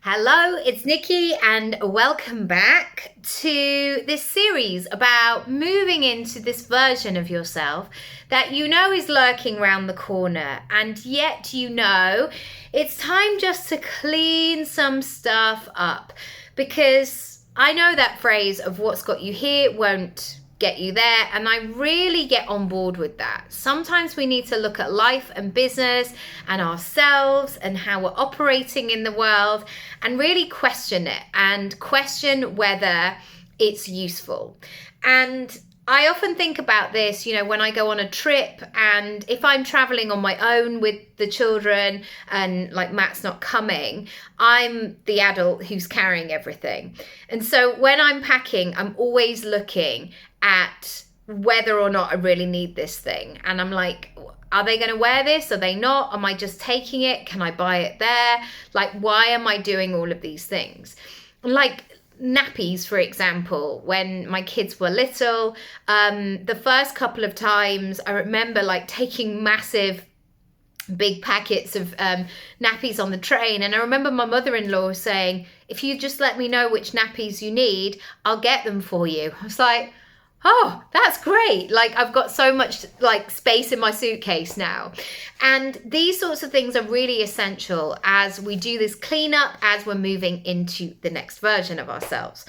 Hello, it's Nikki, and welcome back to this series about moving into this version of yourself that you know is lurking around the corner, and yet you know it's time just to clean some stuff up, because I know that phrase of what's got you here won't get you there, and I really get on board with that. Sometimes we need to look at life and business and ourselves and how we're operating in the world and really question it and question whether it's useful. And I often think about this, when I go on a trip, and if I'm traveling on my own with the children and like Matt's not coming, I'm the adult who's carrying everything. And so when I'm packing, I'm always looking at whether or not I really need this thing. And I'm like, are they going to wear this? Are they not? Am I just taking it? Can I buy it there? Like, why am I doing all of these things? Like nappies, for example, when my kids were little, the first couple of times I remember like taking massive big packets of nappies on the train, and I remember my mother-in-law saying, if you just let me know which nappies you need, I'll get them for you. I was like, oh, that's great. Like, I've got so much like space in my suitcase now. And these sorts of things are really essential as we do this cleanup, as we're moving into the next version of ourselves.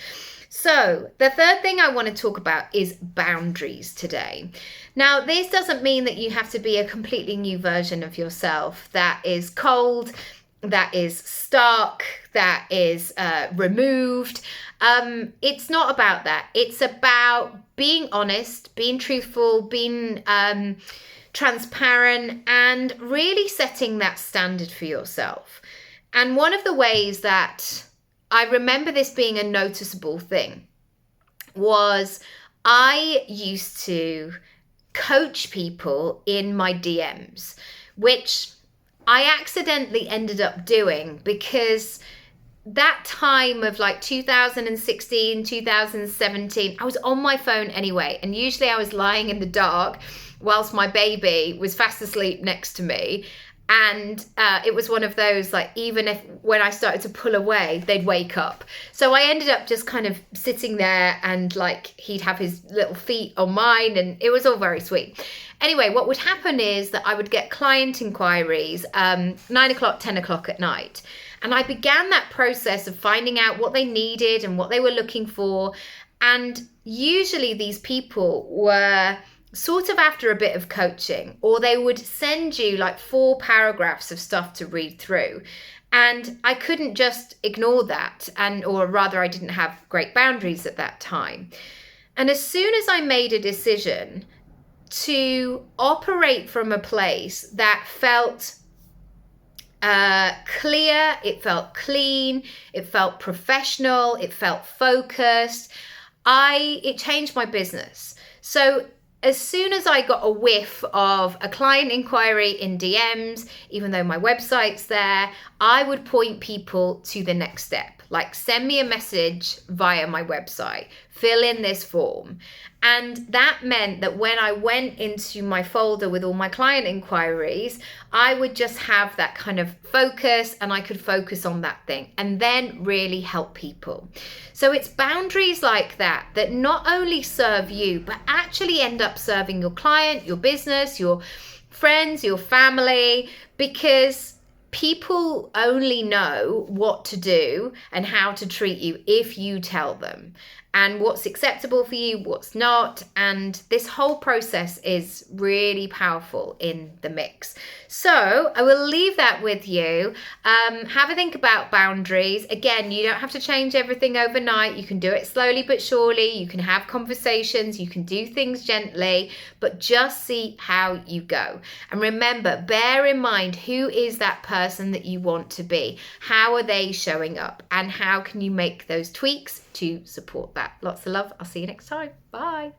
So the third thing I want to talk about is boundaries today. Now, this doesn't mean that you have to be a completely new version of yourself that is cold, that is stark, that is removed. It's not about that. It's about being honest, being truthful, being transparent, and really setting that standard for yourself. And one of the ways that I remember this being a noticeable thing was I used to coach people in my DMs, which I accidentally ended up doing because that time of like 2016, 2017, I was on my phone anyway. And usually I was lying in the dark whilst my baby was fast asleep next to me. And it was one of those, like, even if when I started to pull away, they'd wake up. So I ended up just kind of sitting there, and like he'd have his little feet on mine, and it was all very sweet. Anyway, what would happen is that I would get client inquiries 9 o'clock, 10 o'clock at night. And I began that process of finding out what they needed and what they were looking for. And usually these people were sort of after a bit of coaching, or they would send you like 4 paragraphs of stuff to read through. And I couldn't just ignore that, or rather I didn't have great boundaries at that time. And as soon as I made a decision to operate from a place that felt clear, it felt clean, it felt professional, it felt focused, it changed my business. So as soon as I got a whiff of a client inquiry in DMs, even though my website's there, I would point people to the next step. Like, send me a message via my website, fill in this form. And that meant that when I went into my folder with all my client inquiries, I would just have that kind of focus, and I could focus on that thing and then really help people. So it's boundaries like that that not only serve you, but actually end up serving your client, your business, your friends, your family, because people only know what to do and how to treat you if you tell them, and what's acceptable for you, what's not. And this whole process is really powerful in the mix. So I will leave that with you. Have a think about boundaries. Again, you don't have to change everything overnight. You can do it slowly but surely. You can have conversations. You can do things gently, but just see how you go. And remember, bear in mind, who is that person that you want to be? How are they showing up? And how can you make those tweaks to support that? Lots of love. I'll see you next time. Bye.